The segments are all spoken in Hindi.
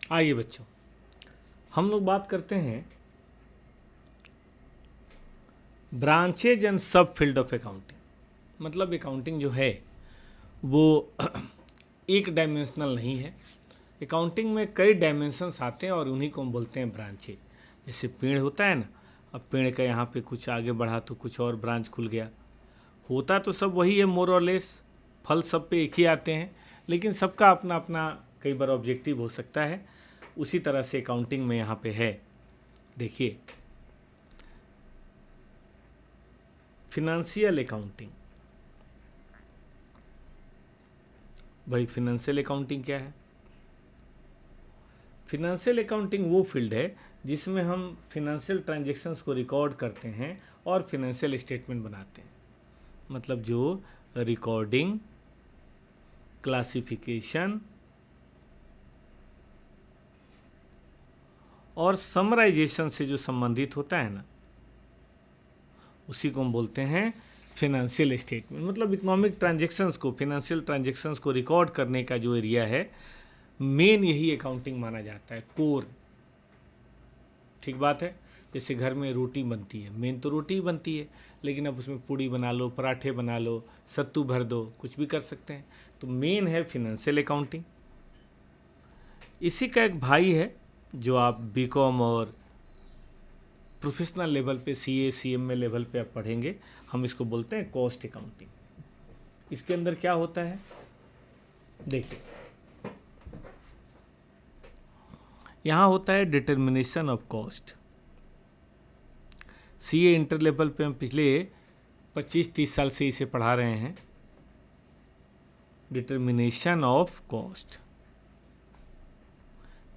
आइए बच्चों, हम लोग बात करते हैं ब्रांचेज एंड सब फील्ड ऑफ अकाउंटिंग। मतलब अकाउंटिंग जो है वो एक डायमेंशनल नहीं है। अकाउंटिंग में कई डायमेंशंस आते हैं और उन्हीं को हम बोलते हैं ब्रांचेज। जैसे पेड़ होता है ना, अब पेड़ का यहाँ पे कुछ आगे बढ़ा तो कुछ और ब्रांच खुल गया। होता तो सब वही है मोर और लेस, फल सब पे एक ही आते हैं, लेकिन सबका अपना अपना कई बार ऑब्जेक्टिव हो सकता है। उसी तरह से अकाउंटिंग में यहाँ पे है। देखिए, फिनेंशियल अकाउंटिंग। भाई फिनेंशियल अकाउंटिंग क्या है? फिनेंशियल अकाउंटिंग वो फील्ड है जिसमें हम फिनेंशियल ट्रांजैक्शंस को रिकॉर्ड करते हैं और फिनेंशियल स्टेटमेंट बनाते हैं। मतलब जो रिकॉर्डिंग, क्लासिफिकेशन और समराइजेशन से जो संबंधित होता है ना, उसी को हम बोलते हैं फिनेंशियल स्टेटमेंट। मतलब इकोनॉमिक ट्रांजैक्शंस को, फिनेंशियल ट्रांजैक्शंस को रिकॉर्ड करने का जो एरिया है, मेन यही अकाउंटिंग माना जाता है, कोर। ठीक बात है। जैसे घर में रोटी बनती है, मेन तो रोटी ही बनती है, लेकिन अब उसमें पूड़ी बना लो, पराठे बना लो, सत्तू भर दो, कुछ भी कर सकते हैं। तो मेन है फिनेंशियल अकाउंटिंग। इसी का एक भाई है जो आप बीकॉम और प्रोफेशनल लेवल पे, सीए सीएमए लेवल पे आप पढ़ेंगे, हम इसको बोलते हैं कॉस्ट अकाउंटिंग। इसके अंदर क्या होता है देखिए, यहाँ होता है determination of cost. CA inter level पे हम पिछले 25-30 साल से इसे पढ़ा रहे हैं। डिटर्मिनेशन ऑफ कॉस्ट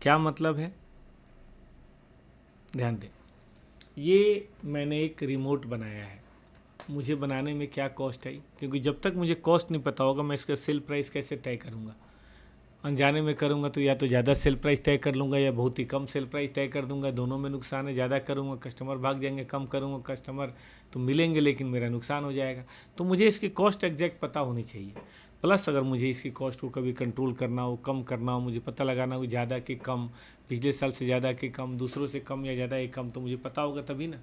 क्या मतलब है? ध्यान दें, ये मैंने एक रिमोट बनाया है। मुझे बनाने में क्या कॉस्ट है? क्योंकि जब तक मुझे कॉस्ट नहीं पता होगा, मैं इसका सेल प्राइस कैसे तय करूँगा? अनजाने में करूँगा तो या तो ज़्यादा सेल प्राइस तय कर लूँगा या बहुत ही कम सेल प्राइस तय कर दूँगा। दोनों में नुकसान है। ज़्यादा करूँगा कस्टमर भाग जाएंगे, कम करूँगा कस्टमर तो मिलेंगे लेकिन मेरा नुकसान हो जाएगा। तो मुझे इसकी कॉस्ट एग्जैक्ट पता होनी चाहिए। प्लस अगर मुझे इसकी कॉस्ट को कभी कंट्रोल करना हो, कम करना हो, मुझे पता लगाना हो ज़्यादा कि कम, पिछले साल से ज़्यादा कि कम, दूसरों से कम या ज़्यादा कि कम, तो मुझे पता होगा तभी ना।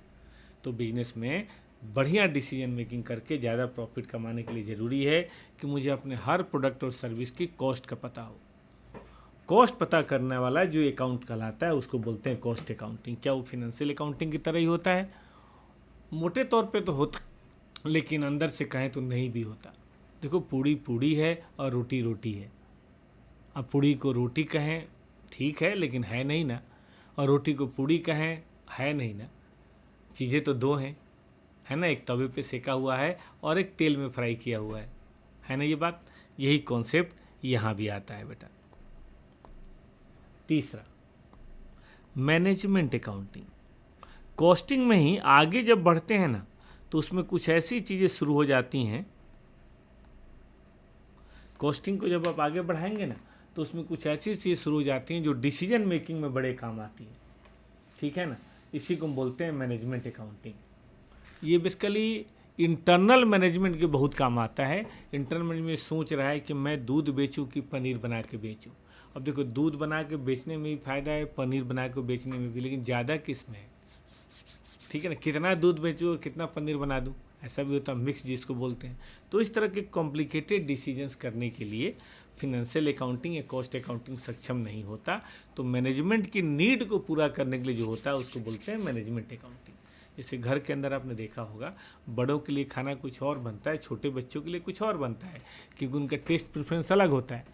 तो बिजनेस में बढ़िया डिसीजन मेकिंग करके ज़्यादा प्रॉफिट कमाने के लिए ज़रूरी है कि मुझे अपने हर प्रोडक्ट और सर्विस की कॉस्ट का पता हो। कॉस्ट पता करने वाला जो अकाउंट कहलाता है उसको बोलते हैं कॉस्ट अकाउंटिंग। क्या वो फिनेंशियल अकाउंटिंग की तरह ही होता है? मोटे तौर पे तो होता, लेकिन अंदर से कहें तो नहीं भी होता। देखो, पूड़ी पूड़ी है और रोटी रोटी है। अब पूड़ी को रोटी कहें ठीक है, लेकिन है नहीं ना, और रोटी को पूड़ी कहें है नहीं ना। चीज़ें तो दो हैं, है ना। एक तवे पे सेका हुआ है और एक तेल में फ्राई किया हुआ है ना ये बात। यही कॉन्सेप्ट यहाँ भी आता है बेटा। तीसरा, मैनेजमेंट अकाउंटिंग। कॉस्टिंग में ही आगे जब बढ़ते हैं ना, तो उसमें कुछ ऐसी चीज़ें शुरू हो जाती हैं। कॉस्टिंग को जब आप आगे बढ़ाएंगे ना, तो उसमें कुछ ऐसी चीज़ शुरू हो जाती हैं जो डिसीजन मेकिंग में बड़े काम आती हैं। ठीक है ना। इसी को हम बोलते हैं मैनेजमेंट अकाउंटिंग। ये बेसिकली इंटरनल मैनेजमेंट के बहुत काम आता है। इंटरनल मैनेजमेंट सोच रहा है कि मैं दूध बेचूं कि पनीर बना के बेचूं। अब देखो, दूध बना के बेचने में भी फ़ायदा है, पनीर बना के बेचने में भी, लेकिन ज़्यादा किस में है? ठीक है ना। कितना दूध बेचूँ और कितना पनीर बना दूँ, ऐसा भी होता है, मिक्स जिसको बोलते हैं। तो इस तरह के कॉम्प्लिकेटेड डिसीजंस करने के लिए फिनेंशियल अकाउंटिंग या कॉस्ट अकाउंटिंग सक्षम नहीं होता। तो मैनेजमेंट की नीड को पूरा करने के लिए जो होता है उसको बोलते हैं मैनेजमेंट अकाउंटिंग। जैसे घर के अंदर आपने देखा होगा, बड़ों के लिए खाना कुछ और बनता है, छोटे बच्चों के लिए कुछ और बनता है, क्योंकि उनका टेस्ट प्रेफरेंस अलग होता है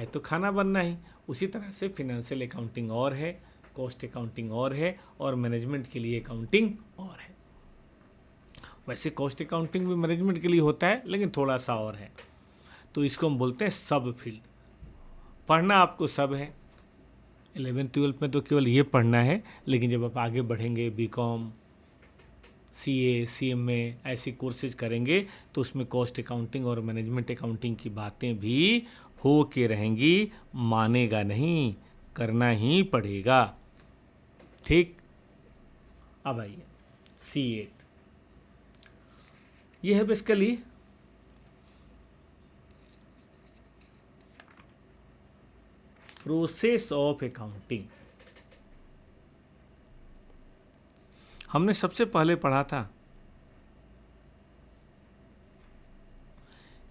तो खाना बनना ही। उसी तरह से फिनेंशियल अकाउंटिंग और है, कॉस्ट अकाउंटिंग और है, और मैनेजमेंट के लिए अकाउंटिंग और है। वैसे कॉस्ट अकाउंटिंग भी मैनेजमेंट के लिए होता है, लेकिन थोड़ा सा और है। तो इसको हम बोलते हैं सब फील्ड। पढ़ना आपको सब है, 11th-12th में तो केवल ये पढ़ना है, लेकिन जब आप आगे बढ़ेंगे, बीकॉम, सीए सीएमए ऐसी कोर्सेज करेंगे, तो उसमें कॉस्ट अकाउंटिंग और मैनेजमेंट अकाउंटिंग की बातें भी हो के रहेंगी। मानेगा नहीं, करना ही पड़ेगा। ठीक। अब आइए C8। ये है बेसिकली प्रोसेस ऑफ अकाउंटिंग। हमने सबसे पहले पढ़ा था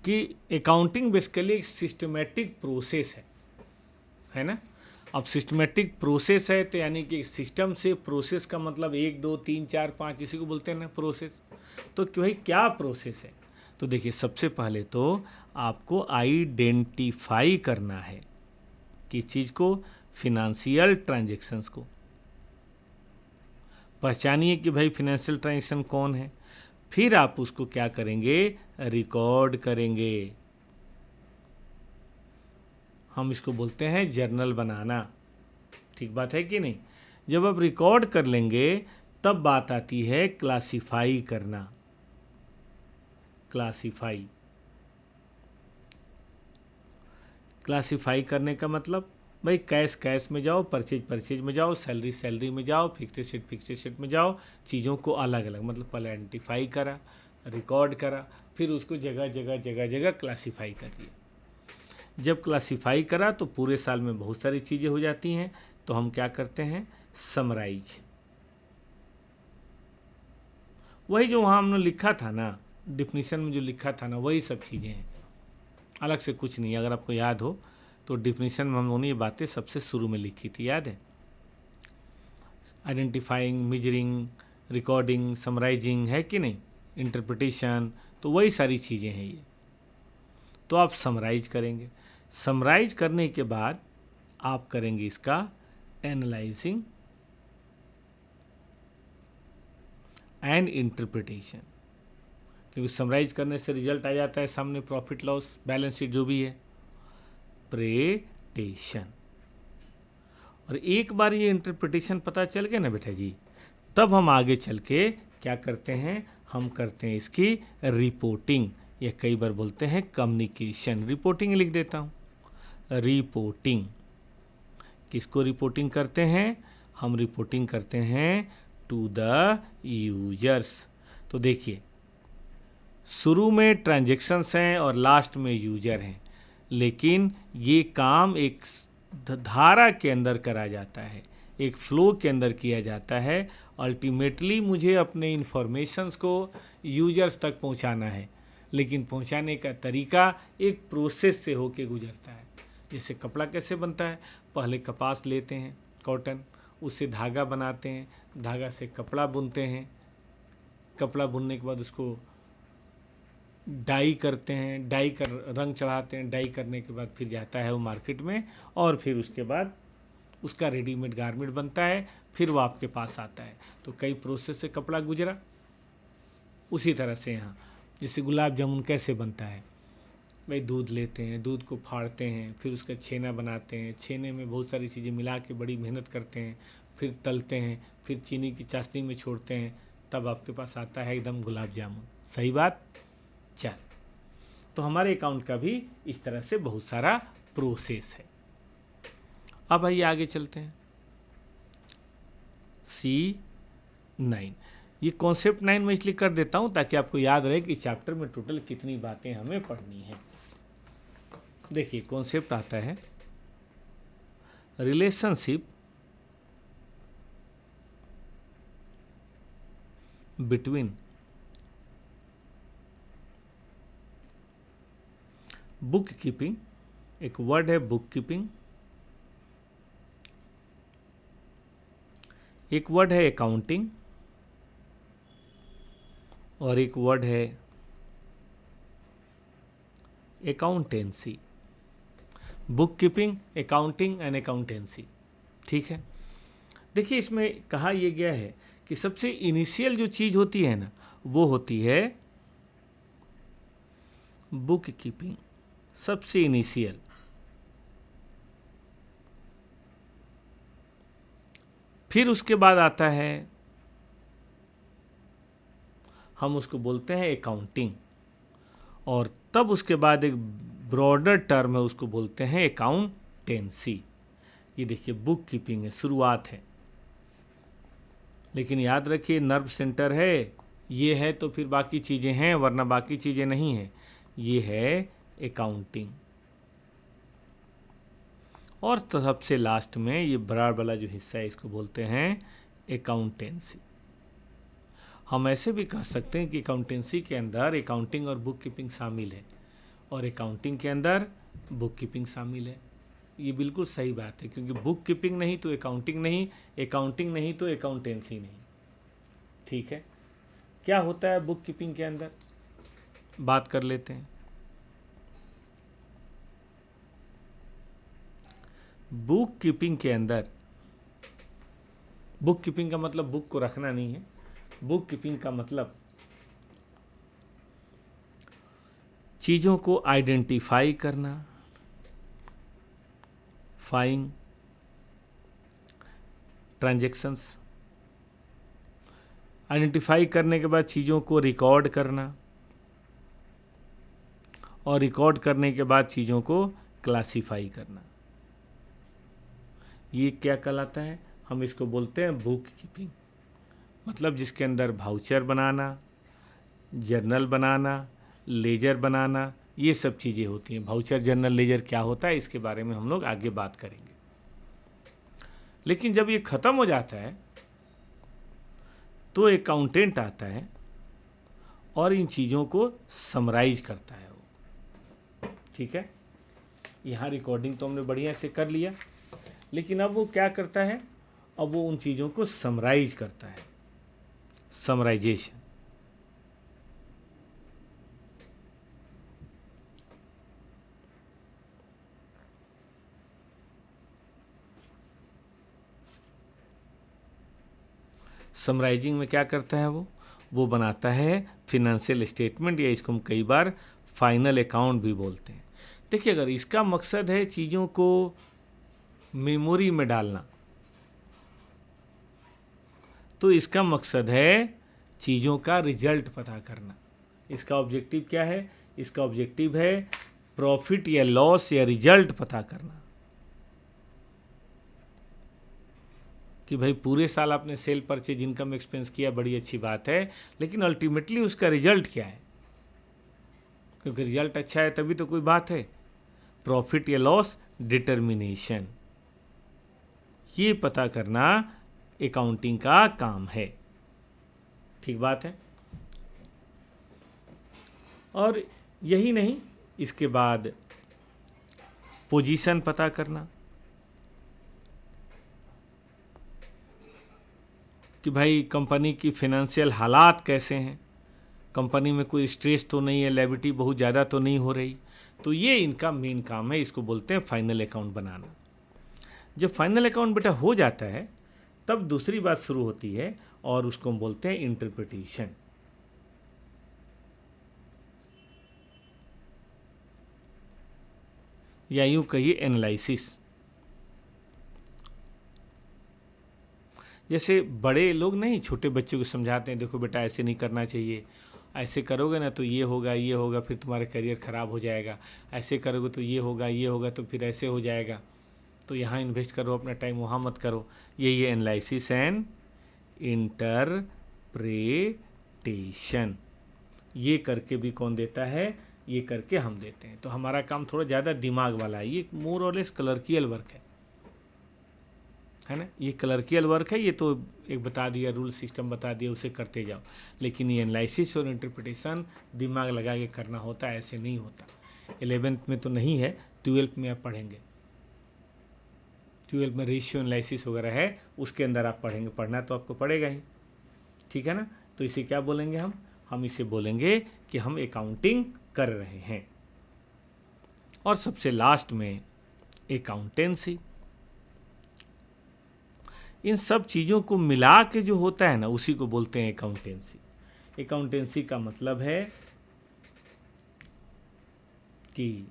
कि अकाउंटिंग बेसिकली एक सिस्टमेटिक प्रोसेस है ना। अब सिस्टमेटिक प्रोसेस है तो यानी कि सिस्टम से प्रोसेस का मतलब 1 2 3 4 5 इसी को बोलते हैं ना प्रोसेस। तो भाई क्या प्रोसेस है? तो देखिए सबसे पहले तो आपको आइडेंटिफाई करना है किस चीज़ को, फिनेंशियल ट्रांजैक्शंस को। पहचानिए कि भाई फिनेंशियल ट्रांजैक्शन कौन है, फिर आप उसको क्या करेंगे, रिकॉर्ड करेंगे। हम इसको बोलते हैं जर्नल बनाना। ठीक बात है कि नहीं? जब आप रिकॉर्ड कर लेंगे तब बात आती है क्लासिफाई करना। क्लासिफाई करने का मतलब भाई कैश में जाओ, परचेज में जाओ, सैलरी में जाओ, फिक्स एसेट में जाओ। चीज़ों को अलग अलग मतलब पहले आइडेंटिफाई करा, रिकॉर्ड करा, फिर उसको जगह क्लासिफाई कर दिया। जब क्लासिफाई करा तो पूरे साल में बहुत सारी चीज़ें हो जाती हैं, तो हम क्या करते हैं, समराइज। वही जो वहाँ हमने लिखा था ना, डिफिनीशन में जो लिखा था ना, वही सब चीज़ें हैं, अलग से कुछ नहीं। अगर आपको याद हो तो डिफिनीशन में हम लोगों ने ये बातें सबसे शुरू में लिखी थी, याद है? आइडेंटिफाइंग, मेजरिंग, रिकॉर्डिंग, समराइजिंग, है कि नहीं, इंटरप्रिटेशन, तो वही सारी चीज़ें हैं ये। तो आप समराइज करेंगे। समराइज करने के बाद आप करेंगे इसका एनालाइजिंग एंड इंटरप्रिटेशन, क्योंकि समराइज करने से रिजल्ट आ जाता है सामने, प्रॉफिट लॉस बैलेंस शीट जो भी है, प्रेटेशन। और एक बार ये इंटरप्रिटेशन पता चल गया ना बेटा जी, तब हम आगे चल के क्या करते हैं, हम करते हैं इसकी रिपोर्टिंग, या कई बार बोलते हैं कम्युनिकेशन। रिपोर्टिंग लिख देता हूँ, रिपोर्टिंग। किसको रिपोर्टिंग करते हैं? हम रिपोर्टिंग करते हैं टू द यूजर्स। तो देखिए शुरू में ट्रांजैक्शंस हैं और लास्ट में यूजर हैं, लेकिन ये काम एक धारा के अंदर करा जाता है, एक फ्लो के अंदर किया जाता है। अल्टीमेटली मुझे अपने इंफॉर्मेशंस को यूजर्स तक पहुंचाना है, लेकिन पहुंचाने का तरीका एक प्रोसेस से होके गुजरता है। जैसे कपड़ा कैसे बनता है, पहले कपास लेते हैं, कॉटन, उससे धागा बनाते हैं, धागा से कपड़ा बुनते हैं, कपड़ा बुनने के बाद उसको डाई करते हैं, डाई कर रंग चढ़ाते हैं, डाई करने के बाद फिर जाता है वो मार्केट में, और फिर उसके बाद उसका रेडीमेड गारमेंट बनता है, फिर वो आपके पास आता है। तो कई प्रोसेस से कपड़ा गुजरा। उसी तरह से यहाँ जैसे गुलाब जामुन कैसे बनता है, भाई दूध लेते हैं, दूध को फाड़ते हैं, फिर उसका छेना बनाते हैं, छेने में बहुत सारी चीज़ें मिला के बड़ी मेहनत करते हैं, फिर तलते हैं, फिर चीनी की चाशनी में छोड़ते हैं, तब आपके पास आता है एकदम गुलाब जामुन। सही बात? चल, तो हमारे अकाउंट का भी इस तरह से बहुत सारा प्रोसेस है। अब आइए आगे चलते हैं। C9, ये कॉन्सेप्ट 9 में इसलिए कर देता हूँ ताकि आपको याद रहे कि चैप्टर में टोटल कितनी बातें हमें पढ़नी है। देखिए कॉन्सेप्ट आता है रिलेशनशिप बिटवीन बुक कीपिंग, एक वर्ड है बुक कीपिंग, एक वर्ड है अकाउंटिंग, और एक वर्ड है accountancy. Book keeping, accounting and accountancy. ठीक है, देखिए इसमें कहा यह गया है कि सबसे इनिशियल जो चीज़ होती है ना, वो होती है बुक कीपिंग, सबसे इनिशियल। फिर उसके बाद आता है, हम उसको बोलते हैं अकाउंटिंग, और तब उसके बाद एक ब्रॉडर टर्म है, उसको बोलते हैं अकाउंटेंसी। ये देखिए बुक कीपिंग है, शुरुआत है, लेकिन याद रखिए नर्व सेंटर है, ये है तो फिर बाकी चीज़ें हैं, वरना बाकी चीज़ें नहीं हैं। ये है अकाउंटिंग, और तो सबसे लास्ट में ये बड़ा वाला जो हिस्सा है इसको बोलते हैं अकाउंटेंसी। हम ऐसे भी कह सकते हैं कि अकाउंटेंसी के अंदर अकाउंटिंग और बुक कीपिंग शामिल है और अकाउंटिंग के अंदर बुक कीपिंग शामिल है। ये बिल्कुल सही बात है, क्योंकि बुक कीपिंग नहीं तो अकाउंटिंग नहीं, अकाउंटिंग नहीं तो अकाउंटेंसी नहीं। ठीक है, क्या होता है बुक कीपिंग के अंदर, बात कर लेते हैं। बुक कीपिंग के अंदर, बुक कीपिंग का मतलब बुक को रखना नहीं है। बुक कीपिंग का मतलब चीज़ों को आइडेंटिफाई करना, फाइंग ट्रांजैक्शंस, आइडेंटिफाई करने के बाद चीज़ों को रिकॉर्ड करना और रिकॉर्ड करने के बाद चीज़ों को क्लासिफाई करना। ये क्या कहलाता है, हम इसको बोलते हैं बुक कीपिंग। मतलब जिसके अंदर वाउचर बनाना, जर्नल बनाना, लेजर बनाना, ये सब चीज़ें होती हैं। वाउचर, जर्नल, लेजर क्या होता है इसके बारे में हम लोग आगे बात करेंगे। लेकिन जब ये ख़त्म हो जाता है तो अकाउंटेंट आता है और इन चीज़ों को समराइज करता है वो। ठीक है, यहाँ रिकॉर्डिंग तो हमने बढ़िया से कर लिया, लेकिन अब वो क्या करता है, अब वो उन चीज़ों को समराइज करता है, समराइजेशन। समराइजिंग में क्या करता है वो बनाता है फिनेंशियल स्टेटमेंट, या इसको हम कई बार फाइनल अकाउंट भी बोलते हैं। देखिए, अगर इसका मकसद है चीज़ों को मेमोरी में डालना, तो इसका मकसद है चीज़ों का रिजल्ट पता करना। इसका ऑब्जेक्टिव क्या है, इसका ऑब्जेक्टिव है प्रॉफिट या लॉस या रिजल्ट पता करना, कि भाई पूरे साल आपने सेल परचेज इनकम एक्सपेंस किया, बड़ी अच्छी बात है, लेकिन अल्टीमेटली उसका रिजल्ट क्या है, क्योंकि रिजल्ट अच्छा है तभी तो कोई बात है। प्रॉफिट या लॉस डिटर्मिनेशन, ये पता करना अकाउंटिंग का काम है। ठीक बात है। और यही नहीं, इसके बाद पोजीशन पता करना, कि भाई कंपनी की फाइनेंशियल हालात कैसे हैं, कंपनी में कोई स्ट्रेस तो नहीं है, लायबिलिटी बहुत ज़्यादा तो नहीं हो रही। तो ये इनका मेन काम है, इसको बोलते हैं फाइनल अकाउंट बनाना। जब फाइनल अकाउंट बेटा हो जाता है तब दूसरी बात शुरू होती है और उसको हम बोलते हैं इंटरप्रिटेशन। या यूँ कहिए एनालिसिस। जैसे बड़े लोग नहीं छोटे बच्चों को समझाते हैं, देखो बेटा ऐसे नहीं करना चाहिए, ऐसे करोगे ना तो ये होगा, फिर तुम्हारा करियर ख़राब हो जाएगा, ऐसे करोगे तो ये होगा तो फिर ऐसे हो जाएगा, तो यहाँ इन्वेस्ट करो अपना टाइम, वहाँ मत करो। ये एनालिसिस एंड इंटरप्रिटेशन, ये करके भी कौन देता है, ये करके हम देते हैं। तो हमारा काम थोड़ा ज़्यादा दिमाग वाला है, ये मोर और लेस क्लर्कियल वर्क है ना, ये क्लर्कियल वर्क है। ये तो एक बता दिया, रूल सिस्टम बता दिया, उसे करते जाओ। लेकिन ये एनालिसिस और इंटरप्रिटेशन दिमाग लगा के करना होता है, ऐसे नहीं होता। 11th में तो नहीं है, 12th में आप पढ़ेंगे। 12th में रेशियो एनालिसिस वगैरह है, उसके अंदर आप पढ़ेंगे, पढ़ना तो आपको पड़ेगा ही। ठीक है ना। तो इसे क्या बोलेंगे हम इसे बोलेंगे कि हम अकाउंटिंग कर रहे हैं। और सबसे लास्ट में अकाउंटेंसी। इन सब चीज़ों को मिला के जो होता है ना, उसी को बोलते हैं अकाउंटेंसी। अकाउंटेंसी का मतलब है कि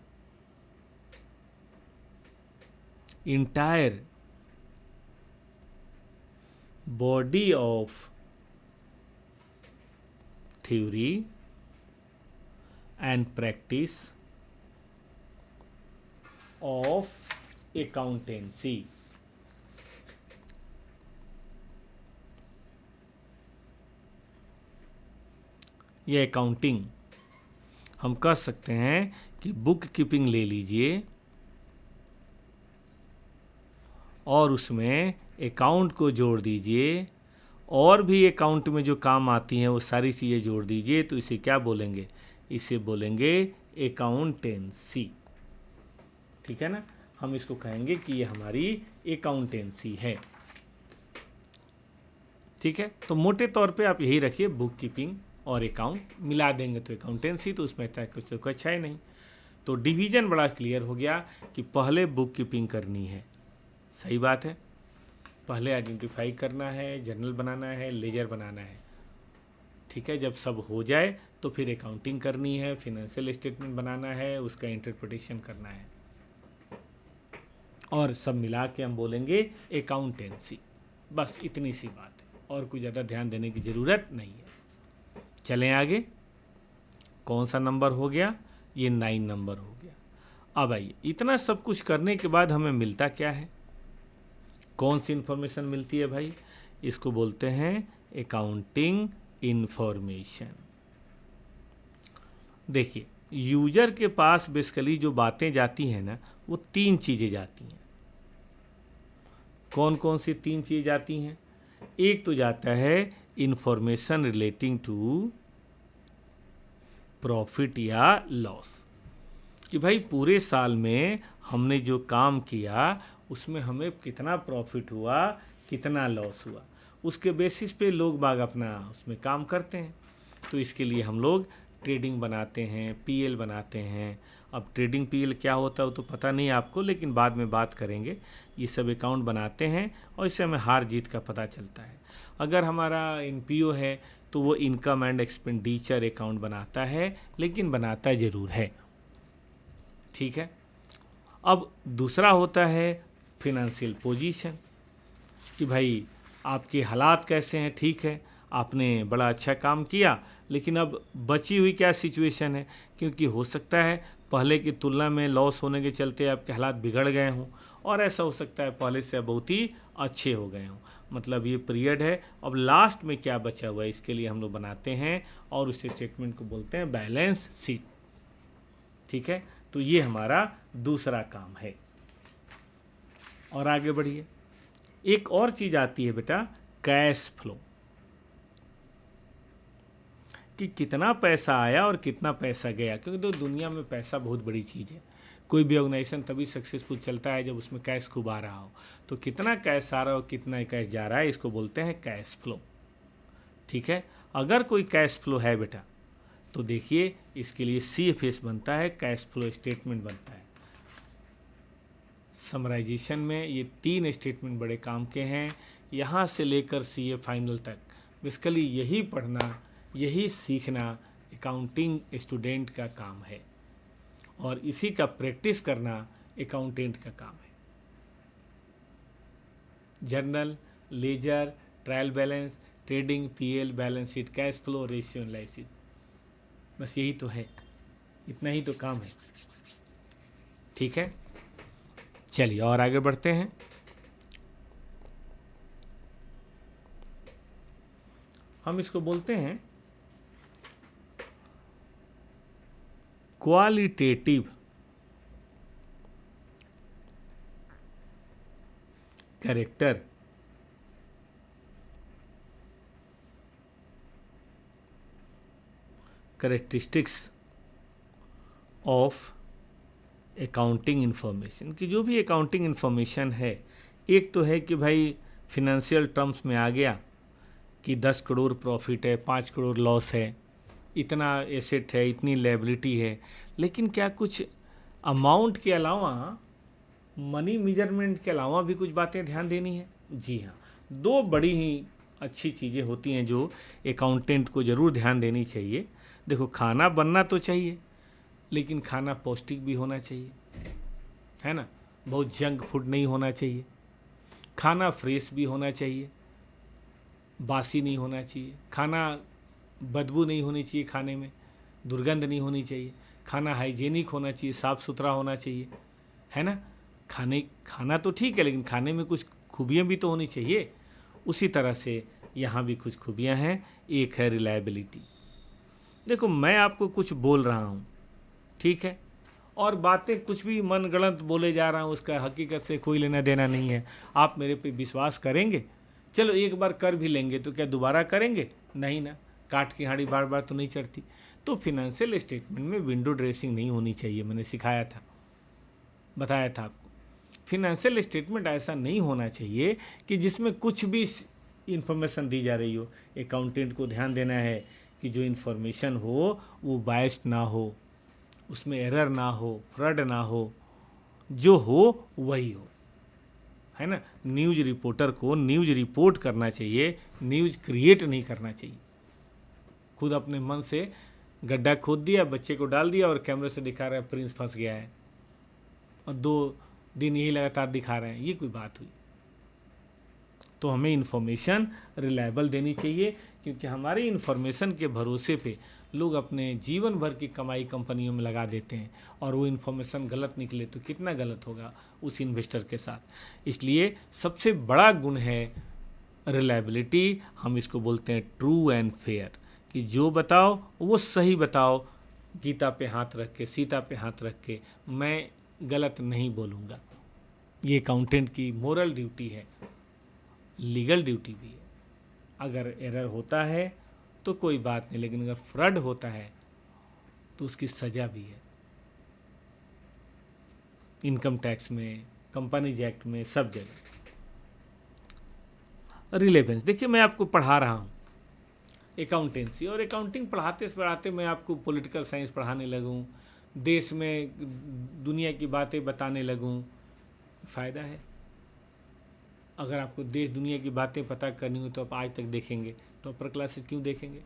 entire body of theory and practice of accountancy. ये अकाउंटिंग हम कह सकते हैं कि बुक कीपिंग ले लीजिए, और उसमें अकाउंट को जोड़ दीजिए, और भी अकाउंट में जो काम आती हैं वो सारी चीज़ें जोड़ दीजिए, तो इसे क्या बोलेंगे? इसे बोलेंगे अकाउंटेंसी। ठीक है ना, हम इसको कहेंगे कि ये हमारी अकाउंटेंसी है। ठीक है, तो मोटे तौर पे आप यही रखिए, बुक कीपिंग और अकाउंट मिला देंगे तो अकाउंटेंसी, तो उसमें कुछ अच्छा है नहीं। तो डिवीज़न बड़ा क्लियर हो गया कि पहले बुक कीपिंग करनी है, सही बात है, पहले आइडेंटिफाई करना है, जर्नल बनाना है, लेजर बनाना है। ठीक है, जब सब हो जाए तो फिर अकाउंटिंग करनी है, फिनेंशियल स्टेटमेंट बनाना है, उसका इंटरप्रिटेशन करना है, और सब मिला के हम बोलेंगे अकाउंटेंसी। बस इतनी सी बात है, और कोई ज़्यादा ध्यान देने की ज़रूरत नहीं है। चलें आगे, कौन सा नंबर हो गया? ये 9 नंबर हो गया। अब आइए, इतना सब कुछ करने के बाद हमें मिलता क्या है? कौन सी इन्फॉर्मेशन मिलती है भाई? इसको बोलते हैं अकाउंटिंग इन्फॉर्मेशन। देखिए, यूजर के पास बेसिकली जो बातें जाती हैं ना, वो 3 चीज़ें जाती हैं। कौन कौन सी 3 चीज़ें जाती हैं? एक तो जाता है इंफॉर्मेशन रिलेटिंग टू प्रॉफिट या लॉस, कि भाई पूरे साल में हमने जो काम किया उसमें हमें कितना प्रॉफिट हुआ, कितना लॉस हुआ, उसके बेसिस पे लोग बाग अपना उसमें काम करते हैं। तो इसके लिए हम लोग ट्रेडिंग बनाते हैं, पीएल बनाते हैं। अब ट्रेडिंग पीएल क्या होता है वो तो पता नहीं आपको, लेकिन बाद में बात करेंगे। ये सब अकाउंट बनाते हैं और इससे हमें हार जीत का पता चलता है। अगर हमारा एनपीओ है तो वो इनकम एंड एक्सपेंडिचर अकाउंट बनाता है, लेकिन बनाता ज़रूर है। ठीक है, अब दूसरा होता है फिनेंशियल पोजीशन, कि भाई आपके हालात कैसे हैं। ठीक है, आपने बड़ा अच्छा काम किया, लेकिन अब बची हुई क्या सिचुएशन है, क्योंकि हो सकता है पहले की तुलना में लॉस होने के चलते आपके हालात बिगड़ गए हों, और ऐसा हो सकता है पहले से बहुत ही अच्छे हो गए हों। मतलब ये पीरियड है, अब लास्ट में क्या बचा हुआ है इसके लिए हम लोग बनाते हैं, और उस स्टेटमेंट को बोलते हैं बैलेंस शीट। ठीक है, तो ये हमारा दूसरा काम है। और आगे बढ़िए, एक और चीज़ आती है बेटा, कैश फ्लो, कि कितना पैसा आया और कितना पैसा गया, क्योंकि तो दुनिया में पैसा बहुत बड़ी चीज़ है। कोई भी ऑर्गेनाइजेशन तभी सक्सेसफुल चलता है जब उसमें कैश खूब आ रहा हो। तो कितना कैश आ रहा हो, कितना कैश जा रहा है, इसको बोलते हैं कैश फ्लो। ठीक है, अगर कोई कैश फ्लो है बेटा, तो देखिए इसके लिए CFS बनता है, कैश फ्लो स्टेटमेंट बनता है। समराइजेशन में ये 3 स्टेटमेंट बड़े काम के हैं, यहाँ से लेकर CA फाइनल तक। बेसिकली यही पढ़ना, यही सीखना अकाउंटिंग स्टूडेंट का काम है, और इसी का प्रैक्टिस करना अकाउंटेंट का काम है। Journal, ledger, trial balance, trading, PL, balance sheet, cash flow, ratio analysis, बस यही तो है, इतना ही तो काम है। ठीक है, चलिए और आगे बढ़ते हैं। हम इसको बोलते हैं qualitative character characteristics of accounting information, कि जो भी अकाउंटिंग इन्फॉर्मेशन है, एक तो है कि भाई फिनेंशियल टर्म्स में आ गया कि 10 करोड़ प्रॉफिट है, 5 करोड़ लॉस है, इतना एसेट है, इतनी लायबिलिटी है, लेकिन क्या कुछ अमाउंट के अलावा, मनी मेजरमेंट के अलावा भी कुछ बातें ध्यान देनी है? जी हाँ, 2 बड़ी ही अच्छी चीज़ें होती हैं जो अकाउंटेंट को ज़रूर ध्यान देनी चाहिए। देखो, खाना बनना तो चाहिए, लेकिन खाना पौष्टिक भी होना चाहिए, है ना, बहुत जंक फूड नहीं होना चाहिए। खाना फ्रेश भी होना चाहिए, बासी नहीं होना चाहिए। खाना बदबू नहीं होनी चाहिए, खाने में दुर्गंध नहीं होनी चाहिए। खाना हाइजेनिक होना चाहिए, साफ़ सुथरा होना चाहिए, है ना। खाना तो ठीक है, लेकिन खाने में कुछ खूबियाँ भी तो होनी चाहिए। उसी तरह से यहाँ भी कुछ खूबियाँ हैं। एक है रिलायबिलिटी। देखो, मैं आपको कुछ बोल रहा हूँ, ठीक है, और बातें कुछ भी मनगढ़ंत बोले जा रहा हूँ, उसका हकीकत से कोई लेना देना नहीं है। आप मेरे पे विश्वास करेंगे? चलो एक बार कर भी लेंगे तो क्या दोबारा करेंगे? नहीं ना, काट की हांडी बार बार तो नहीं चढ़ती। तो फिनेंशियल स्टेटमेंट में विंडो ड्रेसिंग नहीं होनी चाहिए। मैंने सिखाया था, बताया था आपको। फिनेंशियल स्टेटमेंट ऐसा नहीं होना चाहिए कि जिसमें कुछ भी इंफॉर्मेशन दी जा रही हो। अकाउंटेंट को ध्यान देना है कि जो इन्फॉर्मेशन हो वो बायस्ड ना हो, उसमें एरर ना हो, फ्रॉड ना हो, जो हो वही हो, है ना। न्यूज़ रिपोर्टर को न्यूज़ रिपोर्ट करना चाहिए, न्यूज़ क्रिएट नहीं करना चाहिए। खुद अपने मन से गड्ढा खोद दिया, बच्चे को डाल दिया और कैमरे से दिखा रहा है प्रिंस फंस गया है, और 2 दिन यही लगातार दिखा रहे हैं, ये कोई बात हुई? तो हमें इन्फॉर्मेशन रिलायबल देनी चाहिए, क्योंकि हमारी इन्फॉर्मेशन के भरोसे पे लोग अपने जीवन भर की कमाई कंपनियों में लगा देते हैं, और वो इन्फॉर्मेशन गलत निकले तो कितना गलत होगा उस इन्वेस्टर के साथ। इसलिए सबसे बड़ा गुण है रिलायबिलिटी। हम इसको बोलते हैं ट्रू एंड फेयर, कि जो बताओ वो सही बताओ, गीता पे हाथ रख के, सीता पे हाथ रख के, मैं गलत नहीं बोलूँगा। ये अकाउंटेंट की मोरल ड्यूटी है, लीगल ड्यूटी भी है। अगर एरर होता है तो कोई बात नहीं, लेकिन अगर फ्रॉड होता है तो उसकी सज़ा भी है। इनकम टैक्स में, कंपनीज एक्ट में, सब जगह। रिलेवेंस देखिए, मैं आपको पढ़ा रहा हूँ अकाउंटेंसी, और अकाउंटिंग पढ़ाते से पढ़ाते मैं आपको पॉलिटिकल साइंस पढ़ाने लगूँ, देश में दुनिया की बातें बताने लगूँ, फ़ायदा है? अगर आपको देश दुनिया की बातें पता करनी हो तो आप आज तक देखेंगे, टॉपर क्लासेस क्यों देखेंगे?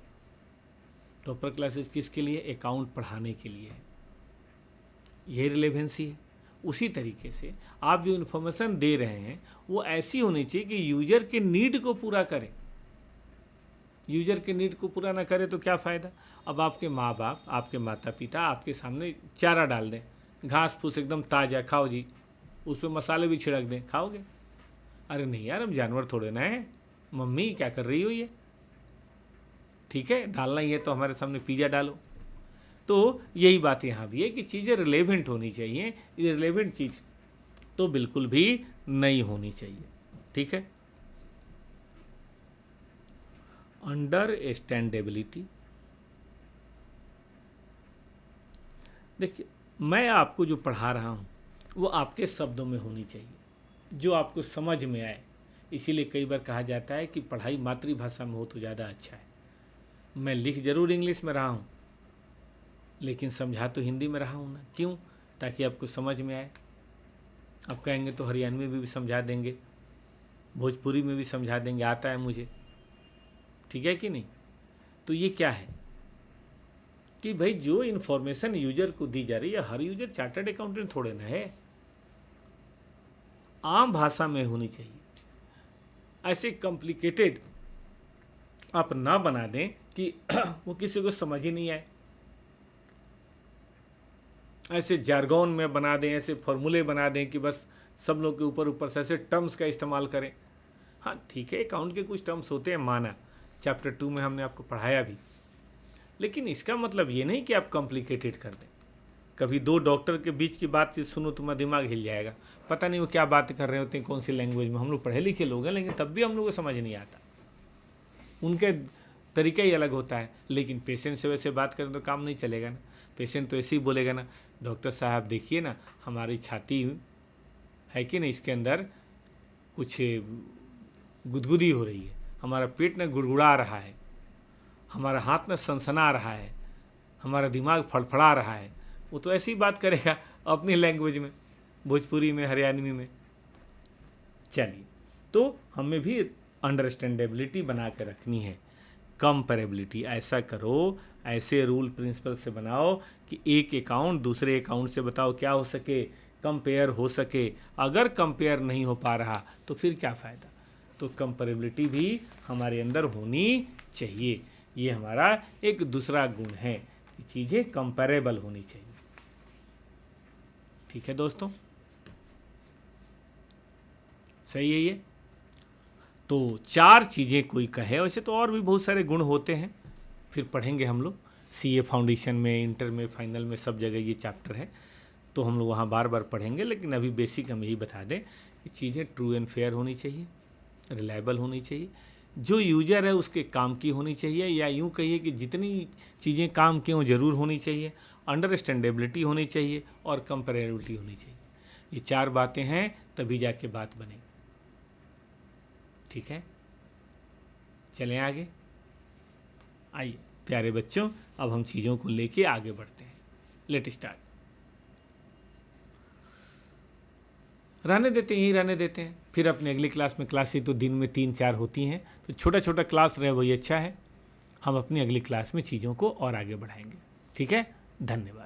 टॉपर क्लासेस किसके लिए? अकाउंट पढ़ाने के लिए है। यही रिलेवेंसी है। उसी तरीके से आप जो इन्फॉर्मेशन दे रहे हैं वो ऐसी होनी चाहिए कि यूजर के नीड को पूरा करे। यूजर के नीड को पूरा ना करे तो क्या फ़ायदा? अब आपके माँ बाप, आपके माता पिता आपके सामने चारा डाल दें, घास फूस एकदम ताज़ा, खाओ जी, उस पर मसाले भी छिड़क दें, खाओगे? अरे नहीं यार, हम जानवर थोड़े ना हैं, मम्मी क्या कर रही हो ये? ठीक है, डालना ही है तो हमारे सामने पिज़्ज़ा डालो। तो यही बात यहाँ भी है कि चीज़ें रिलेवेंट होनी चाहिए। इररिलेवेंट चीज़ तो बिल्कुल भी नहीं होनी चाहिए। ठीक है। अंडरस्टैंडेबिलिटी, देखिए मैं आपको जो पढ़ा रहा हूँ वो आपके शब्दों में होनी चाहिए, जो आपको समझ में आए। इसीलिए कई बार कहा जाता है कि पढ़ाई मातृभाषा में हो तो ज़्यादा अच्छा है। मैं लिख जरूर इंग्लिश में रहा हूँ, लेकिन समझा तो हिंदी में रहा हूँ ना। क्यों? ताकि आपको समझ में आए। आप कहेंगे तो हरियाणवी में भी समझा देंगे, भोजपुरी में भी समझा देंगे, आता है मुझे। ठीक है कि नहीं? तो ये क्या है कि भाई जो इन्फॉर्मेशन यूजर को दी जा रही है, हर यूजर चार्टर्ड अकाउंटेंट थोड़े ना है, आम भाषा में होनी चाहिए। ऐसे कॉम्प्लिकेटेड आप ना बना दें कि वो किसी को समझ ही नहीं आए। ऐसे जार्गन में बना दें, ऐसे फॉर्मूले बना दें कि बस सब लोग के ऊपर ऊपर से ऐसे टर्म्स का इस्तेमाल करें। हाँ ठीक है, अकाउंट के कुछ टर्म्स होते हैं, माना चैप्टर 2 में हमने आपको पढ़ाया भी, लेकिन इसका मतलब ये नहीं कि आप कॉम्प्लिकेटेड कर दें। कभी 2 डॉक्टर के बीच की बातचीत सुनो तुम्हारा दिमाग हिल जाएगा, पता नहीं वो क्या बात कर रहे होते हैं, कौन सी लैंग्वेज में। हम लोग पढ़े लिखे लोग हैं, लेकिन तब भी हम लोग को समझ नहीं आता, उनके तरीका ही अलग होता है। लेकिन पेशेंट से वैसे बात करें तो काम नहीं चलेगा ना। पेशेंट तो ऐसे ही बोलेगा ना, डॉक्टर साहब देखिए ना, हमारी छाती है कि नहीं, इसके अंदर कुछ गुदगुदी हो रही है, हमारा पेट ना गुड़गुड़ा रहा है, हमारा हाथ ना सनसना रहा है, हमारा दिमाग फड़फड़ा रहा है। वो तो ऐसी बात करेगा अपनी लैंग्वेज में, भोजपुरी में, हरियाणवी में। चलिए, तो हमें भी अंडरस्टैंडेबिलिटी बना के रखनी है। कंपेरेबिलिटी, ऐसा करो, ऐसे रूल प्रिंसिपल से बनाओ कि एक अकाउंट दूसरे अकाउंट से बताओ क्या हो सके, कंपेयर हो सके। अगर कंपेयर नहीं हो पा रहा तो फिर क्या फ़ायदा? तो कंपेरेबिलिटी भी हमारे अंदर होनी चाहिए। ये हमारा एक दूसरा गुण है कि चीज़ें कंपेरेबल होनी चाहिए। ठीक है दोस्तों, सही है ये। तो 4 चीज़ें कोई कहे, वैसे तो और भी बहुत सारे गुण होते हैं, फिर पढ़ेंगे हम लोग। सीए फाउंडेशन में, इंटर में, फाइनल में, सब जगह ये चैप्टर है। तो हम लोग वहाँ बार बार पढ़ेंगे, लेकिन अभी बेसिक हम यही बता दें कि चीज़ें ट्रू एंड फेयर होनी चाहिए, रिलायबल होनी चाहिए, जो यूजर है उसके काम की होनी चाहिए, या यूँ कहिए कि जितनी चीज़ें काम की हों ज़रूर होनी चाहिए, अंडरस्टैंडेबिलिटी होनी चाहिए और कंपेरेबिलिटी होनी चाहिए। ये 4 बातें हैं, तभी जाके बात बनेगी। ठीक है, चलें आगे। आइए प्यारे बच्चों, अब हम चीज़ों को लेके आगे बढ़ते हैं। Let start. रहने देते हैं, यही रहने देते हैं, फिर अपने अगली क्लास में, क्लास ही तो दिन में 3-4 होती हैं, तो छोटा छोटा क्लास रहे वही अच्छा है। हम अपनी अगली क्लास में चीज़ों को और आगे बढ़ाएंगे। ठीक है, धन्यवाद।